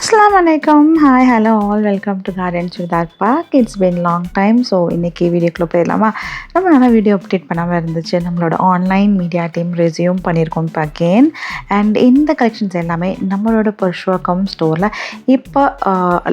Assalamualaikum. Hi, hello all. Welcome to Garden Chudar Park. It's been long time. So, இன்னைக்கு வீடியோக்குள்ள போயிடலாமா? நம்ம நல்ல வீடியோ அப்டேட் பண்ணாமல் இருந்துச்சு. நம்மளோட ஆன்லைன் மீடியா டீம் ரெஸ்யூம் பண்ணியிருக்கோம் இப்போ அகெயின். அண்ட் இந்த கலெக்ஷன்ஸ் எல்லாமே நம்மளோட பர்ஷுவகம் ஸ்டோரில் இப்போ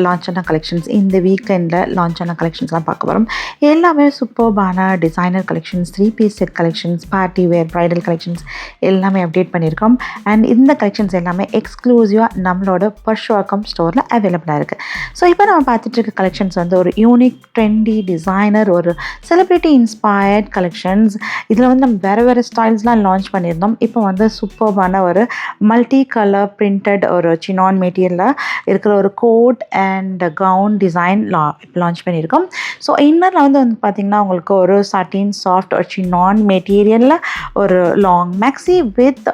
லான்ச் ஆன கலெக்ஷன்ஸ், இந்த வீக்கெண்டில் லான்ச் ஆன கலெக்ஷன்ஸ்லாம் பார்க்க வரோம். எல்லாமே சூப்பர்பான designer collections, 3-piece set collections, party wear, bridal collections எல்லாமே அப்டேட் பண்ணியிருக்கோம். அண்ட் இந்த கலெக்ஷன்ஸ் எல்லாமே எக்ஸ்க்ளூசிவாக நம்மளோட பர்ஷுவகம் ஸ்டோரில் அவைலபிளாக இருக்குது. ஸோ இப்போ நம்ம பார்த்துட்டு இருக்க கலெக்ஷன்ஸ் வந்து ஒரு யூனிக், ட்ரெண்டி, டிசைனர், ஒரு செலிப்ரிட்டி இன்ஸ்பயர்ட் கலெக்ஷன்ஸ். இதில் வந்து நம்ம வேறு ஸ்டைல்ஸ்லாம் லான்ச் பண்ணியிருந்தோம். இப்போ வந்து சூப்பர்பான ஒரு மல்டி கலர் பிரிண்டட் ஒரு சினான் மெட்டீரியலில் இருக்கிற ஒரு coat and gown design launch பண்ணியிருக்கோம். ஸோ இன்னரில் வந்து பார்த்திங்கன்னா உங்களுக்கு ஒரு சாட்டின் சாஃப்ட் ஒரு சினான் மெட்டீரியலில் ஒரு long maxi with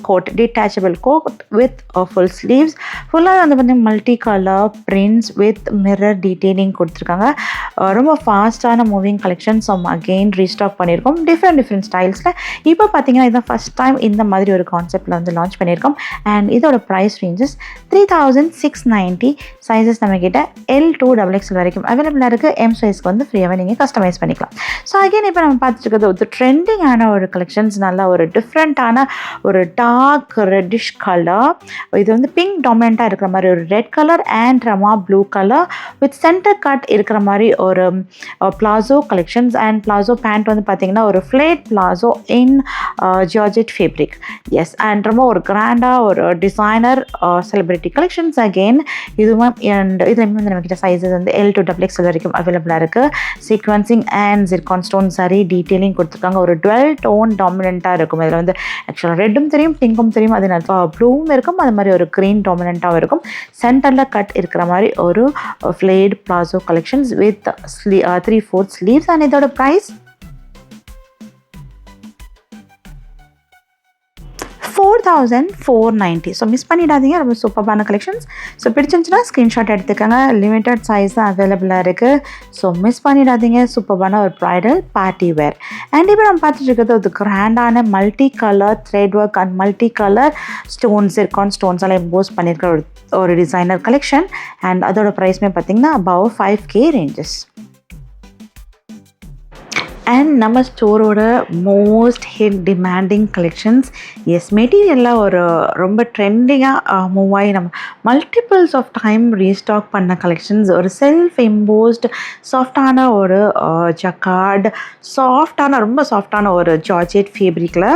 coat, detachable coat with full sleeves. ஃபுல்லாக வந்து பார்த்திங்கன்னா multi colour prints with mirror detailing கொடுத்துருக்காங்க. ரொம்ப ஃபாஸ்ட்டான மூவிங் கலெக்ஷன்ஸ் அகெயின் ரீஸ்டாக் பண்ணியிருக்கோம் டிஃப்ரெண்ட் ஸ்டைல்ஸில். இப்போ பார்த்தீங்கன்னா இதுதான் ஃபஸ்ட் டைம் இந்த மாதிரி ஒரு கான்செப்டில் வந்து லான்ச் பண்ணியிருக்கோம். அண்ட் இதோட ப்ரைஸ் ரேஞ்சஸ் 3690. சைஸஸ் நம்மக்கிட்ட L2XXL வரைக்கும் அவைலபிளாக இருக்குது. எம் சைஸ்க்கு வந்து ஃப்ரீயாகவே நீங்கள் கஸ்டமைஸ் பண்ணிக்கலாம். ஸோ அகெயின் இப்போ நம்ம பார்த்துட்டு இருக்கிறது ஒரு ட்ரெண்டிங்கான ஒரு கலெக்ஷன்ஸ், நல்லா ஒரு டிஃப்ரெண்ட்டான ஒரு டார்க் ரெட்டிஷ் கலர். இது வந்து பிங்க் டாமினண்ட்டாக இருக்கிற மாதிரி ஒரு ரெட் கலர் அண்ட் ரமா blue colour with centre cut இருக்கிற மாதிரி ஒரு palazzo collections. And palazzo pant வந்து பார்த்திங்கன்னா ஒரு flat palazzo in georgette fabric. Yes, and ரொம்ப ஒரு கிராண்டாக ஒரு டிசைனர் செலிப்ரிட்டி கலெக்ஷன்ஸ் அகெயின். இதுவும் அண்ட் இதில் வந்து நம்மக்கிட்ட சைஸஸ் வந்து L2XXL வரைக்கும் அவைலபிளாக இருக்குது. Sequencing and zircon stone sari detailing கொடுத்துருக்காங்க. ஒரு 12 டோன் டாமினண்ட்டாக இருக்கும். இதில் வந்து ஆக்சுவலாக ரெட்டும் தெரியும், பிங்க்கும் தெரியும், அது ப்ளூவும் இருக்கும், அது மாதிரி ஒரு க்ரீன் டாமினண்ட்டாகவும் இருக்கும். சென்டரில் கட் இருக்கிற மாதிரி ஒரு flat palazzo collections with 3/4 sleeves. And இதோட ப்ரைஸ் 4490. ஸோ மிஸ் பண்ணிடாதீங்க, ரொம்ப சூப்பரான கலெக்ஷன்ஸ். ஸோ பிடிச்சிருந்துச்சுன்னா ஸ்க்ரீன்ஷாட் எடுத்துக்கோங்க. லிமிட்டட் சைஸ் தான் அவைலபிளாக இருக்குது. ஸோ மிஸ் பண்ணிடாதீங்க. சூப்பரான ஒரு ப்ரைடல் பார்ட்டி வேர். அண்ட் இப்போ நம்ம பார்த்துட்டு இருக்கிறது ஒரு கிராண்டான multi colour thread work and multi colour stones, zircon stones எல்லாம் இம்போஸ் பண்ணியிருக்கிற ஒரு டிசைனர் கலெக்ஷன். அண்ட் அதோட ப்ரைஸ்மே பார்த்திங்கன்னா above 5K ரேஞ்சஸ். அண்ட் நம்ம ஸ்டோரோட most hit demanding collections. Yes, மெட்டீரியலில் ஒரு ரொம்ப ட்ரெண்டிங்காக மூவ் ஆகி நம்ம மல்டிபிள்ஸ் ஆஃப் டைம் ரீஸ்டாக் பண்ண கலெக்ஷன்ஸ். ஒரு செல்ஃப் இம்போஸ்ட் சாஃப்டான ஒரு ஜக்கார்டு, ரொம்ப சாஃப்டான ஒரு ஜார்ஜெட் ஃபேப்ரிக்கில்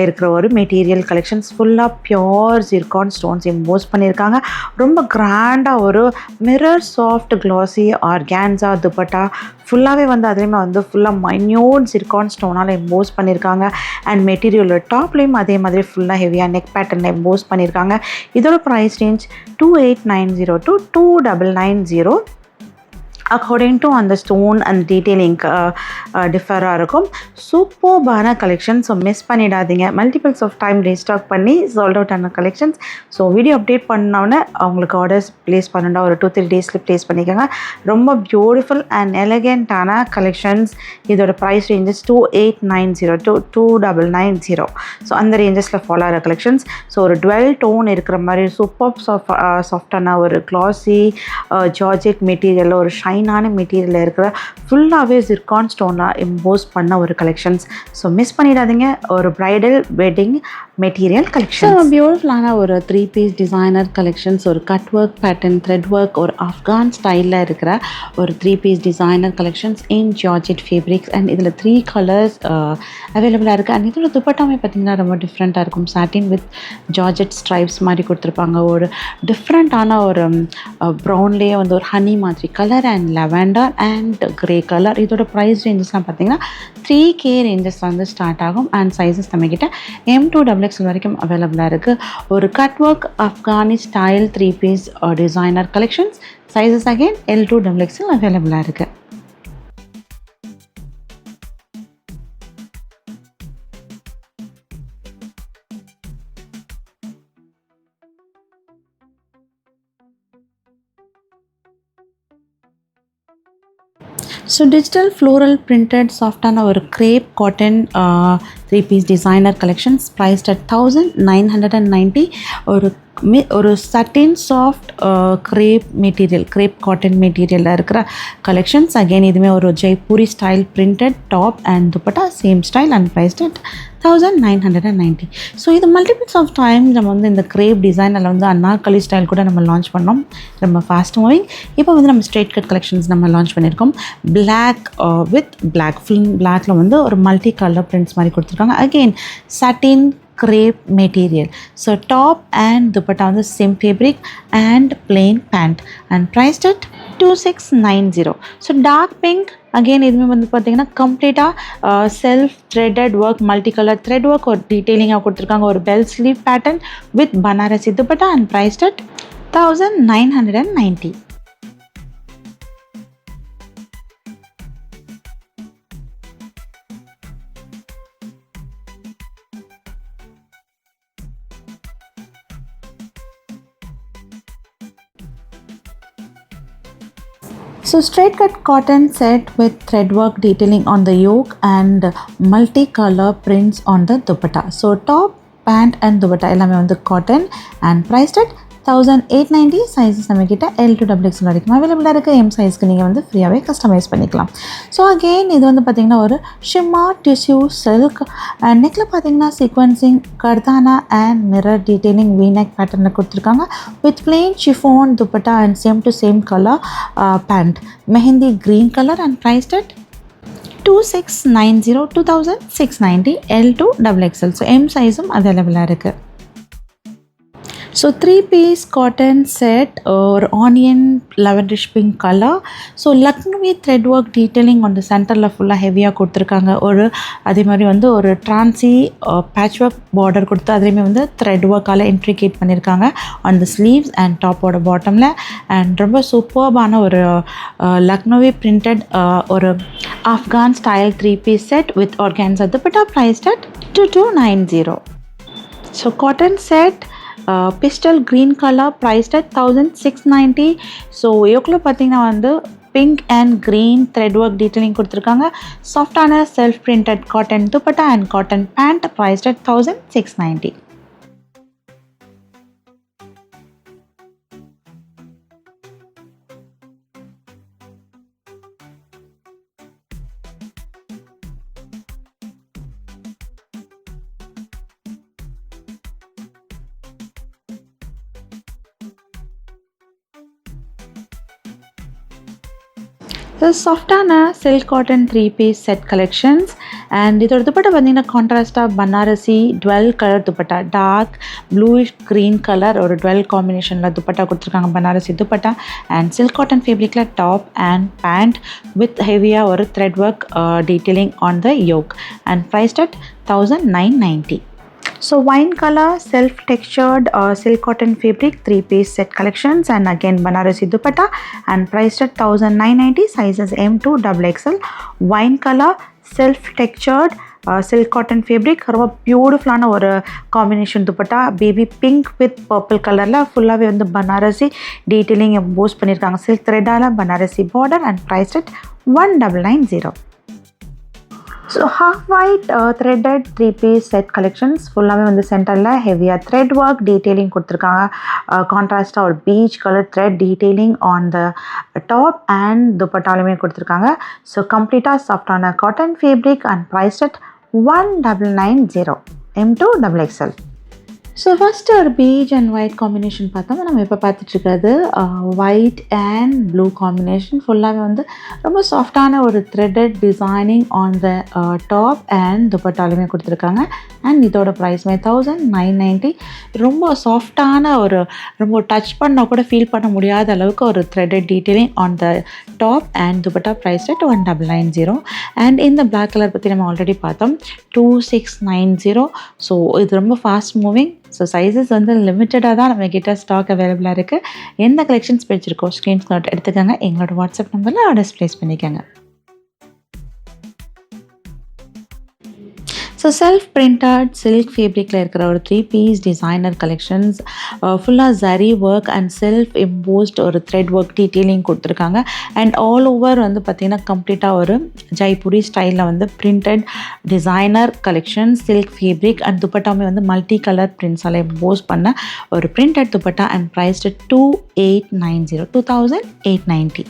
இருக்கிற ஒரு மெட்டீரியல் கலெக்ஷன்ஸ். ஃபுல்லாக பியோர் ஜிர்கான் ஸ்டோன்ஸ் இம்போஸ் பண்ணியிருக்காங்க. ரொம்ப கிராண்டாக ஒரு mirror soft classy organza dupatta ஃபுல்லாகவே வந்து அதுலேயுமே வந்து ஃபுல்லாக மைன்யூட் ஜிர்கான் ஸ்டோனால் எம்போஸ் பண்ணியிருக்காங்க. அண்ட் மெட்டீரியலோட டாப்லேயும் அதே மாதிரி ஃபுல்லாக ஹெவியாக நெக் பேட்டர்னில் எம்போஸ் பண்ணியிருக்காங்க. இதோட price range 2890 to 2990 according to அந்த ஸ்டோன் அண்ட் டீட்டெயிலிங் டிஃபராக இருக்கும். சூப்பர்பான கலெக்ஷன். ஸோ மிஸ் பண்ணிடாதீங்க. மல்டிபிள்ஸ் ஆஃப் டைம் ரீஸ்டாக் பண்ணி சோல்ட் அவுட் ஆன கலெக்ஷன்ஸ். ஸோ வீடியோ அப்டேட் பண்ணோன்னே அவங்களுக்கு ஆர்டர்ஸ் ப்ளேஸ் பண்ணணுன்னா ஒரு 2-3 டேஸில் ப்ளேஸ் பண்ணிக்கோங்க. ரொம்ப பியூட்டிஃபுல் அண்ட் எலகெண்ட்டான கலெக்ஷன்ஸ். இதோட ப்ரைஸ் ரேஞ்சஸ் 2890 to 2990. ஸோ அந்த ரேஞ்சஸில் ஃபாலோ ஆகிற கலெக்ஷன்ஸ். ஸோ ஒரு 12 டோன் இருக்கிற மாதிரி சூப்பர் சாஃப்டான ஒரு கிளாஸி ஜார்ஜெட் மெட்டீரியலில் ஒரு ஷைனான மெட்டீரியலில் இருக்கிற ஃபுல்லாகவே ஜிர்கான் ஸ்டோனாக இம்போஸ் பண்ண ஒரு கலெக்ஷன்ஸ். ஸோ மிஸ் பண்ணிடாதீங்க. ஒரு ப்ரைடல் வெட்டிங் மெட்டீரியல் கலெக்ஷன். பியூட்டிஃபுல்லான ஒரு 3-piece டிசைனர் கலெக்ஷன்ஸ். ஒரு cut work pattern, thread work, ஒரு ஆஃப்கான் ஸ்டைலில் இருக்கிற ஒரு 3-piece designer collections in georgette fabrics. And இதில் 3 கலர்ஸ் அவைலபிளாக இருக்குது. அண்ட் இதோட துப்பட்டாமே பார்த்திங்கன்னா ரொம்ப டிஃப்ரெண்ட்டாக இருக்கும். சாட்டின் வித் ஜார்ஜெட் ஸ்ட்ரைப்ஸ் மாதிரி கொடுத்துருப்பாங்க. ஒரு டிஃப்ரெண்ட்டான ஒரு ப்ரௌன்லேயே வந்து ஒரு ஹனி மாதிரி colour and lavender and grey colour. இதோட ப்ரைஸ் ரேஞ்சஸ்லாம் பார்த்திங்கன்னா 3K ரேஞ்சஸ் வந்து ஸ்டார்ட் ஆகும். அண்ட் சைஸஸ் நம்மக்கிட்ட M2XXL வரைக்கும் அவைலபிளாக இருக்குது. ஒரு cut work Afghani style 3-piece designer collections. Sizes again L2XXL அவைலபிளாக இருக்குது. ஸோ டிஜிட்டல் ஃப்ளோரல் பிரிண்டட் சாஃப்டான ஒரு crepe cotton 3-piece designer collections. Priced at 1990. ஒரு ஒரு சட்டின் சாஃப்ட் கிரேப் காட்டன் மெட்டீரியலில் இருக்கிற கலெக்ஷன்ஸ். அகெயின் இதுவுமே ஒரு Jaipuri style printed top and dupatta, same style and priced at 1990. So இது மல்டிபிள்ஸ் ஆஃப் டைம் நம்ம வந்து இந்த கிரேப் டிசைனில் வந்து அனார்கலி ஸ்டைல் கூட நம்ம லான்ச் பண்ணோம், ரொம்ப ஃபாஸ்ட் மூவிங். இப்போ வந்து நம்ம ஸ்ட்ரெயிட் கட் கலெக்ஷன்ஸ் நம்ம லான்ச் பண்ணியிருக்கோம். பிளாக் வித் பிளாக் ஃபுல் பிளாக்ல வந்து ஒரு மல்டி கலர் பிரிண்ட்ஸ் மாதிரி கொடுத்துருக்காங்க. Again சட்டின் crepe material. So top and dupatta on the same fabric and plain pant and priced at 2690. So dark pink again இதுமே வந்து பார்த்தீங்கன்னா கம்ப்ளீட்டாக self threaded work, multi colour thread work ஒரு டீட்டெயிலிங்காக கொடுத்துருக்காங்க. ஒரு bell sleeve pattern with Banarasi dupatta and priced at 1990. So straight cut cotton set with thread work detailing on the yoke and multi-color prints on the dupatta. So top, pant and dupatta எல்லாமே வந்து cotton and priced at 1890. Sizes நம்மக்கிட்ட L to XXL வரைக்கும் அவைலபிளாக இருக்குது. M சைஸ்க்கு நீங்கள் வந்து ஃப்ரீயாகவே கஸ்டமைஸ் பண்ணிக்கலாம். ஸோ அகெயின் இது வந்து பார்த்திங்கன்னா ஒரு ஷிம்மா டிஷ்யூ சில்க் அண்ட் நெக்கில் பார்த்திங்கன்னா சீக்வன்சிங் கர்தானா அண்ட் மிரர் டீட்டெயிலிங் வீநெக் பேட்டர்னில் கொடுத்துருக்காங்க with plain chiffon dupatta and same to same colour pant, mehndi green colour and priced at 2690. L to XXL. So M சைஸும் அவைலபிளாக இருக்குது. ஸோ 3-piece காட்டன் செட் ஒரு onion lavendish pink colour. So Lucknowi thread work detailing வந்து சென்டரில் ஃபுல்லாக ஹெவியாக கொடுத்துருக்காங்க. அதே மாதிரி வந்து ஒரு ட்ரான்சி பேட்ச் ஒர்க் பார்டர் கொடுத்து அதுலேயுமே வந்து த்ரெட் ஒர்க்கால் இன்ட்ரிகேட் பண்ணியிருக்காங்க ஆன் த ஸ்லீவ்ஸ் அண்ட் டாப்போட பாட்டமில். அண்ட் ரொம்ப சூப்பர்பான ஒரு லக்னவி பிரிண்டட் ஒரு Afghan style 3-piece set with organza dupatta priced at 2290. So cotton set pastel green colour priced at 1690. So யோக்கில் பார்த்தீங்கன்னா வந்து pink and green thread work detailing கொடுத்துருக்காங்க. சாஃப்டான self printed cotton dupatta and cotton pant priced at 1690. So சாஃப்டான silk cotton 3-piece set collections. And இதோட துப்பட்டா பார்த்தீங்கன்னா கான்ட்ராஸ்டாக Banarasi dual colour dupatta, dark bluish green colour ஒரு டுவெல் காம்பினேஷனில் துப்பட்டா கொடுத்துருக்காங்க Banarasi dupatta. And silk cotton ஃபேப்ரிக்கில் டாப் அண்ட் பேண்ட் வித் ஹெவியாக ஒரு thread work detailing on the yoke and priced at 1990. So wine color self textured silk cotton fabric 3-piece set collections and again Banarasi dupatta and priced at 1990. sizes M to XXL. wine color self textured silk cotton fabric ரொம்ப பியூட்டிஃபுல்லான ஒரு combination dupatta, baby pink with purple கலரில் ஃபுல்லாகவே வந்து Banarasi detailing post பண்ணியிருக்காங்க. Silk த்ரெட்டால் Banarasi border and priced at 1990. So half white threaded 3-piece set collections ஃபுல்லாகவே வந்து சென்டரில் ஹெவியாக த்ரெட் ஒர்க் டீட்டெயிலிங் கொடுத்துருக்காங்க. கான்ட்ராஸ்டாக ஒரு peach colour thread detailing on the top and துப்பட்டாலுமே கொடுத்துருக்காங்க. ஸோ கம்ப்ளீட்டாக சாஃப்டான cotton fabric and priced at 1990. M to XXL. So first ஒரு பீச் அண்ட் ஒயிட் காம்பினேஷன் பார்த்தோம். நம்ம இப்போ பார்த்துட்ருக்கிறது ஒயிட் அண்ட் ப்ளூ காம்பினேஷன். ஃபுல்லாகவே வந்து ரொம்ப சாஃப்டான ஒரு threaded designing on the top and துப்பட்டாலுமே கொடுத்துருக்காங்க. அண்ட் இதோட ப்ரைஸ்மே 1990. ரொம்ப சாஃப்டான ஒரு ரொம்ப டச் பண்ணால் கூட ஃபீல் பண்ண முடியாத அளவுக்கு ஒரு threaded detailing on the top and dupatta price at 1990. அண்ட் இந்த பிளாக் கலர் பற்றி நம்ம ஆல்ரெடி பார்த்தோம் 2690. ஸோ இது ரொம்ப ஃபாஸ்ட் மூவிங். ஸோ சைஸஸ் வந்து லிமிட்டடாக தான் நம்மக்கிட்ட ஸ்டாக் அவைலபிளாக இருக்குது. எந்த கலெக்ஷன்ஸ் பிடிச்சிருக்கோ ஸ்க்ரீன்ஷாட் எடுத்துக்கோங்க, எங்களோட வாட்ஸ்அப் நம்பரில் ஆர்டர்ஸ் ப்ளேஸ் பண்ணிக்கோங்க. So so self printed silk ஃபேப்ரிக்கில் இருக்கிற ஒரு 3-piece டிசைனர் கலெக்ஷன்ஸ் ஃபுல்லாக zari work and self embossed ஒரு த்ரெட் ஒர்க் டீட்டெயிலிங் கொடுத்துருக்காங்க. அண்ட் ஆல் ஓவர் வந்து பார்த்திங்கன்னா கம்ப்ளீட்டாக ஒரு ஜெய்ப்பூரி ஸ்டைலில் வந்து printed designer collection silk fabric and துப்பட்டாமே வந்து மல்டி கலர் பிரிண்ட்ஸால் இம்போஸ் பண்ண ஒரு printed dupatta and priced 2890.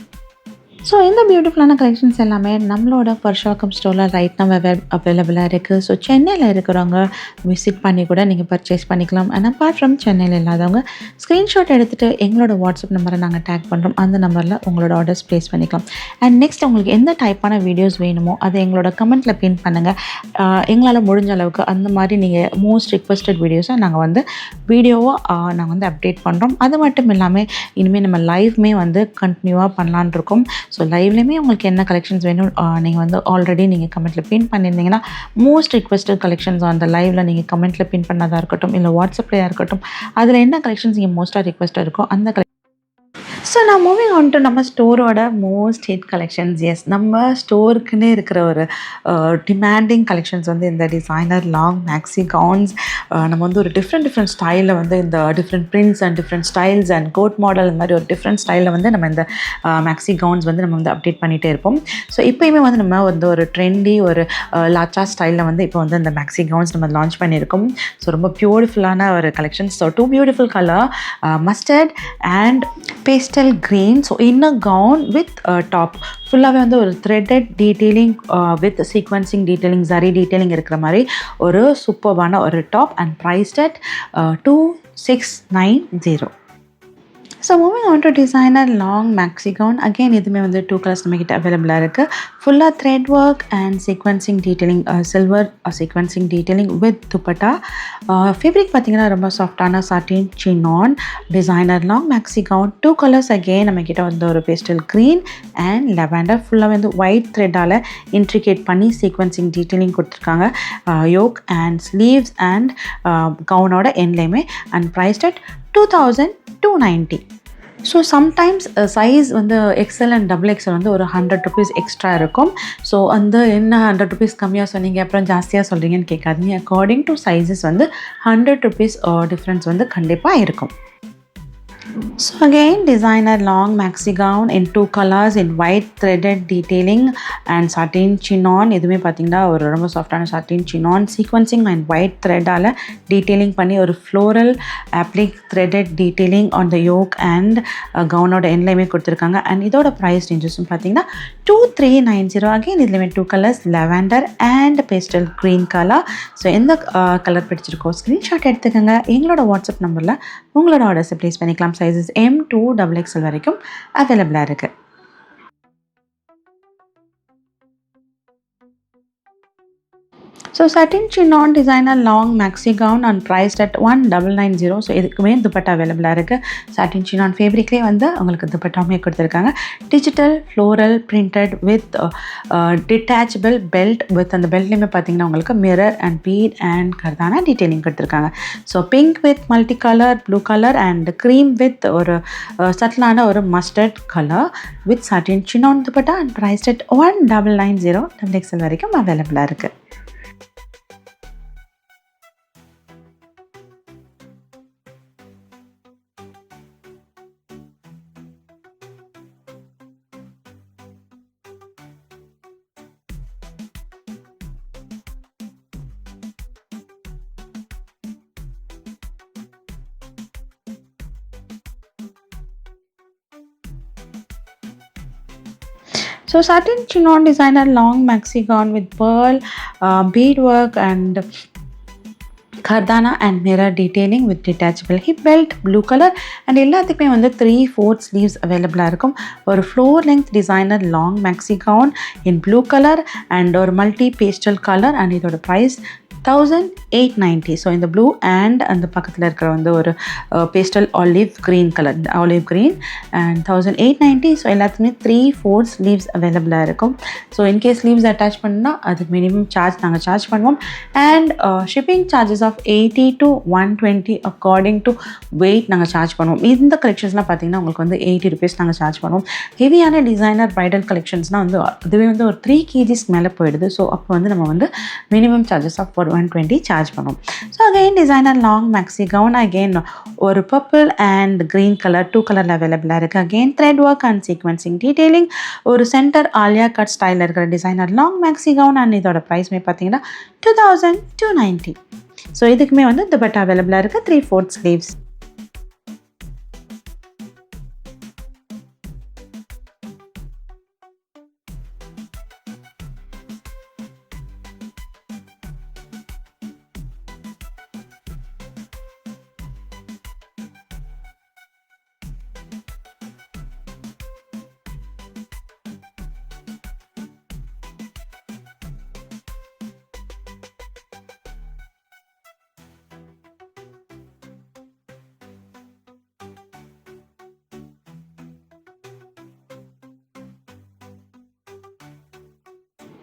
So இந்த பியூட்டிஃபுல்லான கலெக்ஷன்ஸ் எல்லாமே நம்மளோட பர்ஷாக்கம் ஸ்டோரில் ரைட் நம்ம அவைலபிளாக இருக்குது. ஸோ சென்னையில் இருக்கிறவங்க விசிட் பண்ணி கூட நீங்கள் பர்ச்சேஸ் பண்ணிக்கலாம். அண்ட் அப்பார்ட் ஃப்ரம் சென்னையில் இல்லாதவங்க ஸ்க்ரீன்ஷாட் எடுத்துகிட்டு எங்களோட வாட்ஸ்அப் நம்பரை நாங்கள் டேக் பண்ணுறோம். அந்த நம்பரில் உங்களோட ஆர்டர்ஸ் ப்ளேஸ் பண்ணிக்கலாம். அண்ட் நெக்ஸ்ட் உங்களுக்கு எந்த டைப்பான வீடியோஸ் வேணுமோ அதை எங்களோட கமெண்ட்டில் பின் பண்ணுங்கள். எங்களால் முடிஞ்ச அளவுக்கு அந்த மாதிரி நீங்கள் மோஸ்ட் ரிக்வெஸ்டட் வீடியோஸை நாங்கள் வந்து வீடியோவாக நாங்கள் வந்து அப்டேட் பண்ணுறோம். அது மட்டும் இல்லாமல் இனிமேல் நம்ம லைவ்மே வந்து கண்டினியூவாக பண்ணலான் இருக்கோம். ஸோ லைவ்லேயுமே உங்களுக்கு என்ன கலெக்ஷன்ஸ் வேணும் நீங்கள் வந்து ஆல்ரெடி நீங்கள் கமெண்ட்டில் பின் பண்ணியிருந்தீங்கன்னா மோஸ்ட் ரிக்வெஸ்டட் கலெக்ஷன்ஸ் அந்த லைவில் நீங்கள் கமெண்ட்டில் பின் பண்ணதாக இருக்கட்டும் இல்லை வாட்ஸ்அப்லேயே இருக்கட்டும், அதில் என்ன கலெக்ஷன்ஸ் நீங்கள் மோஸ்ட்டாக ரிக்வெஸ்ட்டாக இருக்கோ அந்த ஸோ நான் மூவிங் ஆன் டு நம்ம ஸ்டோரோட மோஸ்ட் ஹிட் கலெக்ஷன்ஸ். எஸ், நம்ம ஸ்டோருக்குன்னே இருக்கிற ஒரு டிமாண்டிங் கலெக்ஷன்ஸ் வந்து இந்த டிசைனர் லாங் மேக்ஸி கவுன்ஸ். நம்ம வந்து ஒரு டிஃப்ரெண்ட் ஸ்டைலில் வந்து இந்த different prints and different styles and code model இந்த மாதிரி ஒரு டிஃப்ரெண்ட் ஸ்டைலில் வந்து நம்ம இந்த மேக்ஸி கவுன்ஸ் வந்து நம்ம வந்து அப்டேட் பண்ணிகிட்டே இருப்போம். ஸோ இப்போயுமே வந்து நம்ம வந்து ஒரு ட்ரெண்டி ஒரு லாச்சா ஸ்டைலில் வந்து இப்போ வந்து இந்த மேக்ஸி கவுன்ஸ் நம்ம லான்ச் பண்ணியிருக்கோம். ஸோ ரொம்ப பியூட்டிஃபுல்லான ஒரு collections. So 2 beautiful colour mustard and pastel green. So inner gown with top ஃபுல்லாகவே வந்து ஒரு threaded detailing with sequencing detailing zari detailing இருக்கிற மாதிரி ஒரு சூப்பர்வான ஒரு top and priced at 2690. So moving on to designer long maxi gown. Again இதுவுமே வந்து 2 colours நம்மக்கிட்ட அவைலபிளாக இருக்குது. ஃபுல்லாக thread work and sequencing detailing silver sequencing detailing with dupatta. Fabric பார்த்திங்கன்னா ரொம்ப சாஃப்டான satin chinon designer long maxi gown. 2 colours again நம்மக்கிட்ட வந்து ஒரு பேஸ்டல் க்ரீன் அண்ட் லெவண்டர். ஃபுல்லாக வந்து ஒயிட் த்ரெட்டால் இன்ட்ரிகேட் பண்ணி சீக்வன்சிங் டீட்டெயிலிங் கொடுத்துருக்காங்க. யோக் அண்ட் ஸ்லீவ்ஸ் அண்ட் கவுனோட எண்ட்லேயுமே and priced at 2290. So sometimes size வந்து எக்ஸ்எல் அண்ட் XXL வந்து ஒரு 100 rupees எக்ஸ்ட்ரா இருக்கும். ஸோ அந்த என்ன 100 rupees கம்மியாக சொன்னீங்க அப்புறம் ஜாஸ்தியாக சொல்கிறீங்கன்னு கேட்காதீங்க. அக்கார்டிங் டு சைஸஸ் வந்து 100 rupees டிஃப்ரென்ஸ் வந்து கண்டிப்பாக இருக்கும். So again designer long maxi gown in 2 colors in white threaded detailing and satin chinon. இதுமே பார்த்தீங்கன்னா ஒரு ரொம்ப சாஃப்டான satin chinon sequencing and white thread ஆல detailing பண்ணி ஒரு floral applique threaded detailing on the yoke and gown-ஓட எண்ட்லையுமே கொடுத்துருக்காங்க. அண்ட் இதோட ப்ரைஸ் ரேஞ்சஸும் பார்த்தீங்கன்னா 2390. அகெயின் இதுலேயுமே 2 colours lavender and pastel green color. So எந்த கலர் பிடிச்சிருக்கோ ஸ்க்ரீன்ஷாட் எடுத்துக்கோங்க. எங்களோட வாட்ஸ்அப் நம்பரில் உங்களோட ஆர்டர்ஸை ப்ளேஸ் பண்ணிக்கலாம். சைஸஸ் M to XXL வரைக்கும் அவைலபிளாக இருக்குது. So satin chinon designer long maxi gown and priced at 1990. So இதுக்குமே துப்பட்டா அவைலபிளாக இருக்குது. satin chinon ஃபேப்ரிக்லேயே வந்து உங்களுக்கு துப்பட்டாவுமே கொடுத்துருக்காங்க. Digital floral printed with detachable belt with அந்த பெல்ட்லேயுமே பார்த்தீங்கன்னா உங்களுக்கு மிரர் அண்ட் பீட் அண்ட் கர்தானா டீட்டெயிலிங் கொடுத்துருக்காங்க. So pink with multi colour blue colour and cream with ஒரு சட்டிலான ஒரு mustard colour with satin chinon dupatta and priced at 1990. XXL வரைக்கும் அவைலபிளாக இருக்குது. So satin chinon designer long maxi gown with pearl beadwork and கர்தானா and mirror detailing with detachable hip belt blue colour and எல்லாத்துக்குமே வந்து 3/4 sleeves அவைலபிளாக இருக்கும். ஒரு floor length designer long maxi gown in blue colour and ஒரு multi pastel colour and இதோட price 1890. So இந்த blue and அந்த பக்கத்தில் இருக்கிற வந்து ஒரு pastel olive green colour olive green and 1890. So எல்லாத்துக்குமே 3/4 ஸ்லீவ்ஸ் அவைலபிளாக இருக்கும். ஸோ இன்கேஸ் ஸ்லீவ்ஸ் அட்டாச் பண்ணால் அதுக்கு மினிமம் சார்ஜ் நாங்கள் சார்ஜ் பண்ணுவோம். And shipping charges of 80 to 120 according to weight நாங்கள் சார்ஜ் பண்ணுவோம். இந்த கலெக்ஷன்ஸ்லாம் பார்த்தீங்கன்னா உங்களுக்கு வந்து 80 rupees நாங்கள் சார்ஜ் பண்ணுவோம். ஹெவியான டிசைனர் ப்ரைடல் கலெக்ஷன்ஸ்னால் வந்து அதுவே வந்து ஒரு 3 kgs மேலே போயிடுது. ஸோ அப்போ வந்து நம்ம வந்து மினிமம் சார்ஜஸ் ஆஃப் ஒரு ஒரு 120 சார்ஜ் பண்ணுவோம். So again designer long maxi gown again ஒரு பர்பிள் அண்ட் க்ரீன் கலர் 2 கலரில் அவைலபிளாக இருக்குது. Again thread work and sequencing detailing ஒரு சென்டர் ஆலியா கட் ஸ்டைலில் இருக்கிற designer long maxi gown and இதோட ப்ரைஸ்மே பார்த்தீங்கன்னா 2290. ஸோ இதுக்குமே வந்து துப்பட்டா அவைலபிளாக இருக்குது 3/4 sleeves.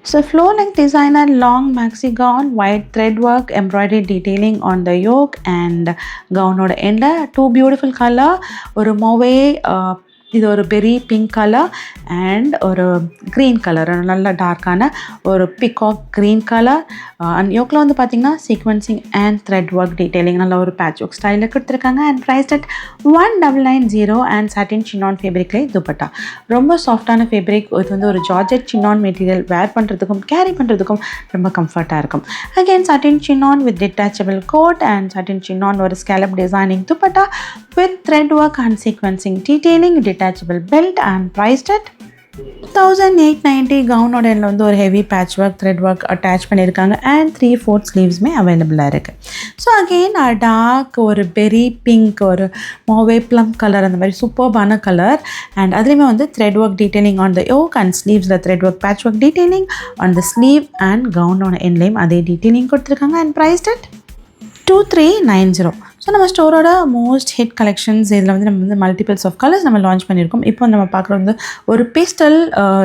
So floor length designer long maxi gown, white thread work, embroidery detailing on the yoke and gown oda end two beautiful color ஒரு mauve இது ஒரு பெரி பிங்க் கலர் அண்ட் ஒரு க்ரீன் கலர் நல்ல டார்க்கான ஒரு பிகாக் க்ரீன் கலர் அண்ட் யோக்கில் வந்து பார்த்திங்கன்னா sequencing and thread work detailing நல்ல ஒரு பேட்ச் ஒர்க் ஸ்டைலில் கொடுத்துருக்காங்க and price at 1990 and satin Chinnan ஃபேப்ரிக்லேயே dupatta. ரொம்ப சாஃப்டான ஃபேப்ரிக். இது வந்து ஒரு ஜார்ஜெட் சின்னான் மெட்டீரியல் வேர் பண்ணுறதுக்கும் கேரி பண்ணுறதுக்கும் ரொம்ப கம்ஃபர்ட்டாக இருக்கும். Again satin chinon with detachable coat and satin chinon ஒரு scallop designing dupatta with thread work and sequencing detailing, detachable belt and priced at 1890. கவுனோட எண்ணில் வந்து ஒரு heavy patch work thread work attach பண்ணியிருக்காங்க அண்ட் 3/4 ஸ்லீவ்ஸுமே அவைலபிளாக இருக்குது. ஸோ அகெயின் டார்க் ஒரு பெரி pink ஒரு மோவே plum colour அந்த மாதிரி சூப்பர்பான கலர் அண்ட் அதுலேயுமே வந்து thread work detailing on the yoke and ஸ்லீவ்ஸில் thread work patch work detailing on the sleeve and கவுனோட எண்ட்லேயும் அதே டீட்டெயிலிங் கொடுத்துருக்காங்க அண்ட் ப்ரைஸ்ட் அட் 2390. ஸோ நம்ம ஸ்டோரோட மோஸ்ட் ஹிட் கலெக்ஷன்ஸ் இதில் வந்து நம்ம வந்து மல்டிபிள்ஸ் ஆஃப் கலர்ஸ் நம்ம லான்ச் பண்ணியிருக்கோம். இப்போ நம்ம பார்க்குறது வந்து ஒரு pastel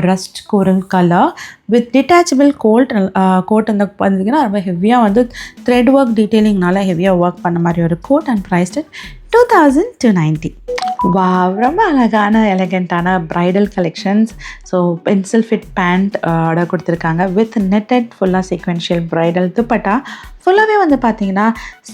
rust coral colour with detachable coat அந்த பார்த்திங்கன்னா ரொம்ப ஹெவியாக வந்து த்ரெட் ஒர்க் டீட்டெயிலிங்னால ஹெவியாக ஒர்க் பண்ண மாதிரி ஒரு கோட் அண்ட் ப்ரைஸ்ட் 2290. ரொம்ப அழகான எலகண்ட்டான bridal collections. So pencil fit pant order கொடுத்துருக்காங்க வித் நெட்டட் ஃபுல்லாக சீக்வென்ஷியல் ப்ரைடல் துப்பட்டா. ஃபுல்லாகவே வந்து பார்த்திங்கன்னா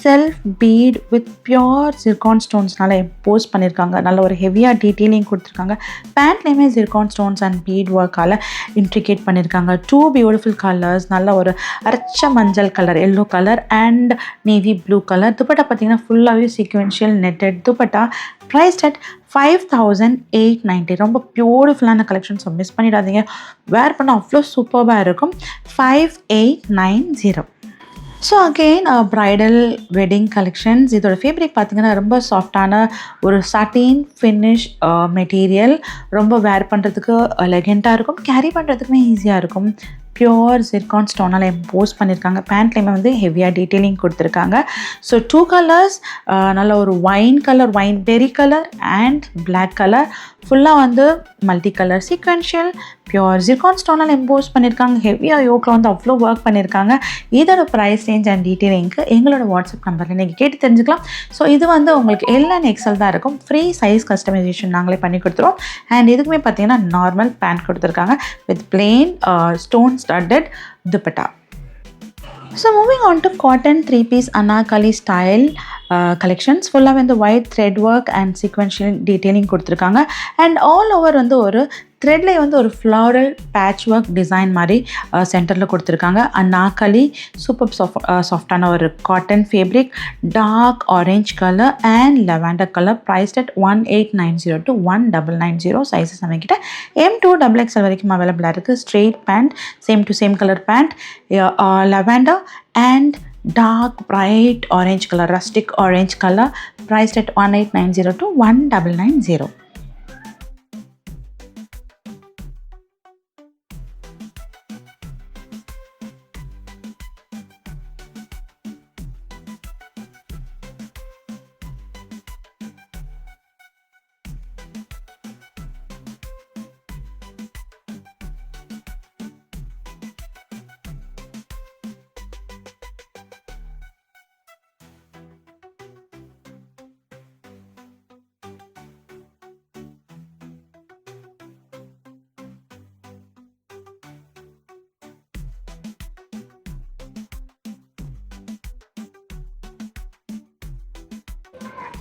self bead with pure zircon ஸ்டோன்ஸ்னால போஸ்ட் பண்ணியிருக்காங்க. நல்ல ஒரு ஹெவியாக டீட்டெயிலிங் கொடுத்துருக்காங்க. பேண்ட்லேயுமே ஜிர்கான் ஸ்டோன்ஸ் அண்ட் பீட் ஒர்க்கால் இன்ட்ரிகேட் பண்ணியிருக்காங்க. 2 பியூட்டிஃபுல் கலர்ஸ் நல்ல ஒரு அரைச்ச மஞ்சள் colour yellow colour and navy blue colour. Dupatta பார்த்திங்கன்னா ஃபுல்லாகவே sequential netted dupatta priced at 5890. ரொம்ப பியூட்டிஃபுல்லான கலெக்ஷன். ஸோ மிஸ் பண்ணிடாதீங்க. வேர் பண்ண அவ்வளோ சூப்பராக இருக்கும். 5890. So again bridal wedding collections. இதோட ஃபேப்ரிக் பார்த்திங்கன்னா ரொம்ப சாஃப்டான ஒரு சாட்டின் ஃபினிஷ் மெட்டீரியல். ரொம்ப வேர் பண்ணுறதுக்கு எலகெண்ட்டாக இருக்கும். கேரி பண்ணுறதுக்குமே ஈஸியாக இருக்கும். பியோர் ஜிர்கான் ஸ்டோனால் போஸ்ட் பண்ணியிருக்காங்க. பேண்ட்லேயுமே வந்து ஹெவியாக டீட்டெயிலிங் கொடுத்துருக்காங்க. ஸோ 2 கலர்ஸ் நல்ல ஒரு wine colour wine berry colour and black colour ஃபுல்லாக வந்து multi colour sequential pure zircon ஸ்டோனால் எம்போஸ் பண்ணியிருக்காங்க. ஹெவியாக யோக்கில் வந்து அவ்வளோ ஒர்க் பண்ணியிருக்காங்க. இதோட ப்ரைஸ் ரேஞ்ச் அண்ட் டீட்டெயிலிங்க்கு எங்களோட வாட்ஸ்அப் நம்பரில் நீங்கள் கேட்டு தெரிஞ்சுக்கலாம். ஸோ இது வந்து உங்களுக்கு எல் அண்ட் எக்ஸல் தான் இருக்கும். ஃப்ரீ சைஸ் கஸ்டமைசேஷன் நாங்களே பண்ணி கொடுத்துருவோம். அண்ட் இதுக்குமே பார்த்தீங்கன்னா நார்மல் பேண்ட் கொடுத்துருக்காங்க with plain stone studded dupatta. So moving on to cotton 3-piece anarkali style collections. ஃபுல்லாக வந்து white thread work and sequential detailing கொடுத்துருக்காங்க. அண்ட் ஆல் ஓவர் வந்து ஒரு த்ரெட்லேயே வந்து ஒரு ஃப்ளாரல் பேட்ச் ஒர்க் டிசைன் மாதிரி சென்டரில் கொடுத்துருக்காங்க. அனார்கலி சூப்பர் சாஃப்டான ஒரு cotton fabric dark orange colour and lavender colour. Priced at 1890 to 1990. Sizes நம்மக்கிட்ட M2XXL வரைக்கும் அவைலபிளாக இருக்குது. Straight pant same to same colour pant lavender and dark bright orange color rustic orange color priced at 1890 to 1990.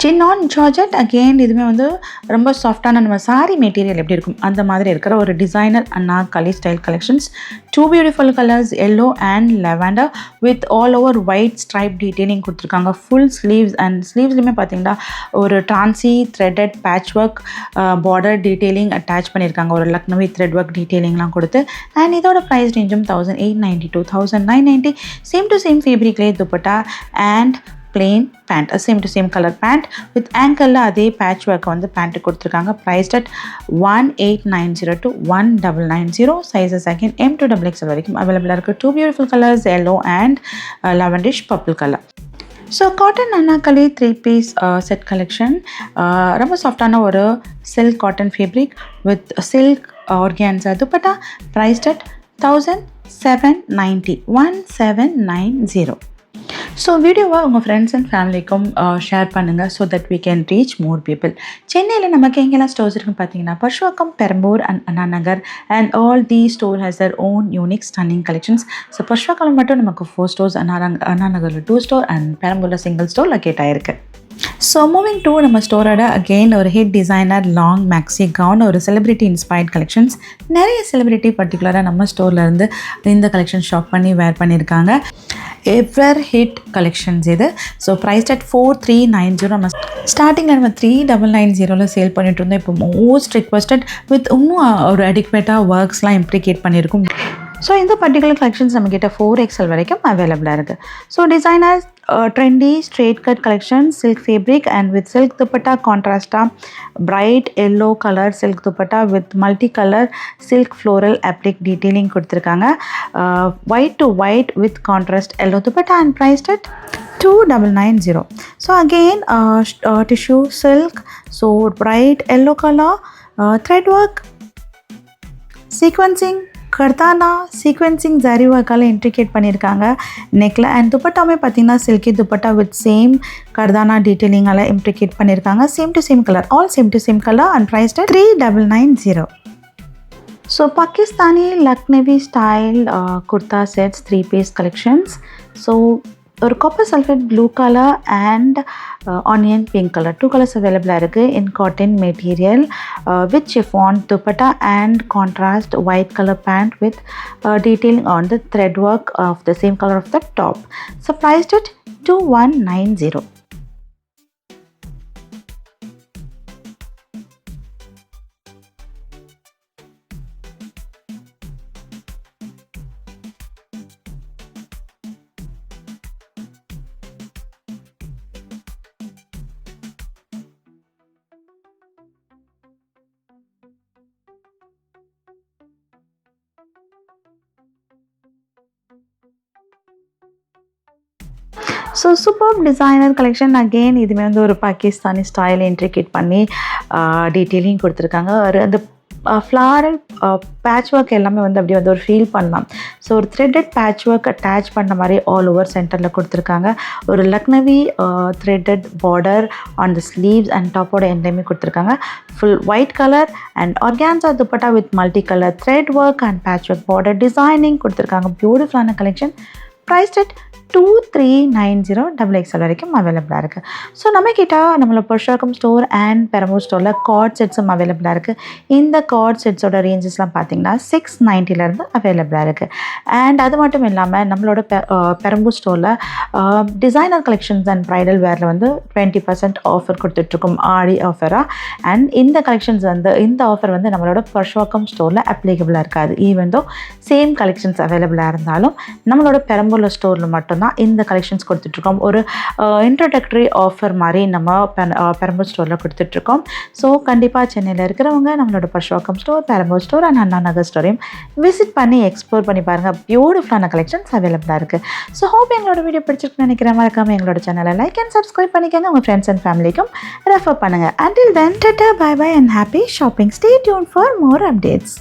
Chinnan georgette again இதுவுமே வந்து ரொம்ப சாஃப்டான நம்ம sorry material எப்படி இருக்கும் அந்த மாதிரி இருக்கிற ஒரு designer Anarkali style collections. 2 beautiful colours yellow and lavender with all over white stripe detailing கொடுத்துருக்காங்க. ஃபுல் ஸ்லீவ்ஸ் அண்ட் ஸ்லீவ்ஸ்லையுமே பார்த்தீங்கன்னா ஒரு டான்சி threaded patch work border detailing attach பண்ணியிருக்காங்க. ஒரு லக்னவி த்ரெட் ஒர்க் டீட்டெயிலிங்லாம் கொடுத்து. அண்ட் இதோட ப்ரைஸ் ரேஞ்சும் 1890 to 1990. சேம் டு சேம் ஃபேப்ரிக்லேயே dupatta and plain pant, same to same color pant with ankle அதே patch work வந்து pant கொடுத்துருக்காங்க. priced at 1890 to 1990. sizes again M to XXL வரைக்கும் available இருக்கு. 2 beautiful colors yellow and lavenderish purple color. So cotton Anarkali 3-piece set collection. ரொம்ப சாஃப்டான ஒரு silk cotton fabric with silk organza dupatta. priced at 1790. 1790. So வீடியோவை உங்கள் friends and ஃபேமிலிக்கும் share பண்ணுங்கள் so that we can reach more people. சென்னையில் நமக்கு எங்கெல்லாம் ஸ்டோர்ஸ் இருக்குன்னு பார்த்தீங்கன்னா Purasawalkam, Perambur and Anna Nagar and all the store has their own unique stunning collections. So Purasawalkam மட்டும் நமக்கு 4 stores, அண்ணா நகரில் 2 store அண்ட் பெரம்பூரில் சிங்கிள் ஸ்டோர் லொக்கேட் ஆகிருக்கு. ஸோ மூவிங் டு நம்ம ஸ்டோரோட அகெயின் ஒரு hit designer long maxi gown, ஒரு செலிபிரிட்டி இன்ஸ்பயர்ட் கலெக்ஷன்ஸ். நிறைய செலிபிரிட்டி பர்டிகுலராக நம்ம ஸ்டோர்லேருந்து இந்த கலெக்ஷன் ஷாப் பண்ணி வேர் பண்ணியிருக்காங்க. எவர் ஹிட் கலெக்ஷன்ஸ் இது. So price at 4390. நம்ம ஸ்டார்டிங்கில் நம்ம 3990 சேல் பண்ணிட்டு இருந்தோம். இப்போ மோஸ்ட் ரிக்வஸ்டட் வித் இன்னும் ஒரு அடிக்வேட்டாக ஒர்க்ஸ்லாம் இம்ப்ளிகேட் பண்ணியிருக்கும். ஸோ இந்த பர்டிகுலர் கலெக்ஷன்ஸ் நம்மக்கிட்ட 4XL வரைக்கும் அவைலபிளாக இருக்குது. So designer trendy straight cut collection, silk fabric and with silk dupatta contrast, bright yellow color silk dupatta with multicolor silk floral applique detailing கொடுத்துருக்காங்க. white to white with contrast yellow dupatta and priced at 2990. so again tissue silk, so bright yellow color, thread work, sequencing கர்தானா sequencing zari ஒர்க்கால் intricate பண்ணியிருக்காங்க நெக்கில். And துப்பட்டாமே பார்த்தீங்கன்னா silky dupatta with same கர்தானா டீட்டெயிலிங்கால் intricate பண்ணியிருக்காங்க. Same to same colour, all same to same colour and priced 3990. So Pakistani Lucknowi style kurta sets 3-piece collections. So ஒரு copper sulphate blue colour and onion pink colour 2 colors அவைலபிளாக இருக்குது in cotton material with chiffon dupatta and contrast white color pant with detailing on the thread work of the same color of the top. So priced at 2190. So super designer collection again இதுவுமே வந்து ஒரு Pakistani style intricate பண்ணி detailing கொடுத்துருக்காங்க. ஒரு அந்த floral patch work எல்லாமே வந்து அப்படி வந்து ஒரு ஃபீல் பண்ணலாம். ஸோ ஒரு த்ரெட்டட் பேட்ச் ஒர்க் அட்டாச் பண்ண மாதிரி ஆல் ஓவர் சென்டரில் கொடுத்துருக்காங்க. ஒரு Lucknowi threaded border on the sleeves and டாப்போட எண்டையுமே கொடுத்துருக்காங்க. Full white colour and organza dupatta with multi colour thread work and patch work border designing கொடுத்துருக்காங்க. பியூட்டிஃபுல்லான கலெக்ஷன். ப்ரைஸ்ட் அட் 2390 XXL வரைக்கும் அவைலபிளாக இருக்குது. ஸோ நம்மக்கிட்ட நம்மளோட பர்ஷுவாக்கம் ஸ்டோர் அண்ட் பெரம்பூர் ஸ்டோரில் கார்ட் செட்ஸும் அவைலபிளாக இருக்குது. இந்த கார்ட் செட்ஸோட ரேஞ்சஸ்லாம் பார்த்தீங்கன்னா 690 அவைலபிளாக இருக்குது. அண்ட் அது மட்டும் இல்லாமல் நம்மளோட பெரம்பூர் ஸ்டோரில் டிசைனர் கலெக்ஷன்ஸ் அண்ட் ப்ரைடல் வேரில் வந்து 20% ஆஃபர் கொடுத்துட்ருக்கோம், ஆடி ஆஃபராக. அண்ட் இந்த கலெக்ஷன்ஸ் வந்து இந்த ஆஃபர் வந்து நம்மளோட பர்ஷுவாக்கம் ஸ்டோரில் அப்ளிகபிளாக இருக்காது. ஈவன் தோ சேம் கலெக்ஷன்ஸ் அவைலபிளாக இருந்தாலும் நம்மளோட பெரம்பூர் ஸ்டோரில் மட்டும் தான் இந்த கலெக்ஷன்ஸ் கொடுத்துட்ருக்கோம். ஒரு இன்ட்ரோடக்டரி ஆஃபர் மாதிரி நம்ம பெரம்பூர் ஸ்டோரில் கொடுத்துட்ருக்கோம். ஸோ கண்டிப்பாக சென்னையில் இருக்கிறவங்க நம்மளோட Purasawalkam store, Perambur store and Anna Nagar ஸ்டோரையும் விசிட் பண்ணி எக்ஸ்ப்ளோர் பண்ணி பாருங்கள். பியூட்டிஃபுல்லான கலெக்ஷன்ஸ் அவைலபிளாக இருக்குது. ஸோ ஹோப் எங்களோட வீடியோ பிடிச்சிருக்குன்னு நினைக்கிறேன். மறக்காமல் எங்களோட சேனலை லைக் அண்ட் சப்ஸ்கிரைப் பண்ணிக்கோங்க. உங்கள் ஃப்ரெண்ட்ஸ் அண்ட் ஃபேமிலிக்கும் ரெஃபர் பண்ணுங்கள். Until then, tata, bye bye and happy shopping. Stay tuned for more updates.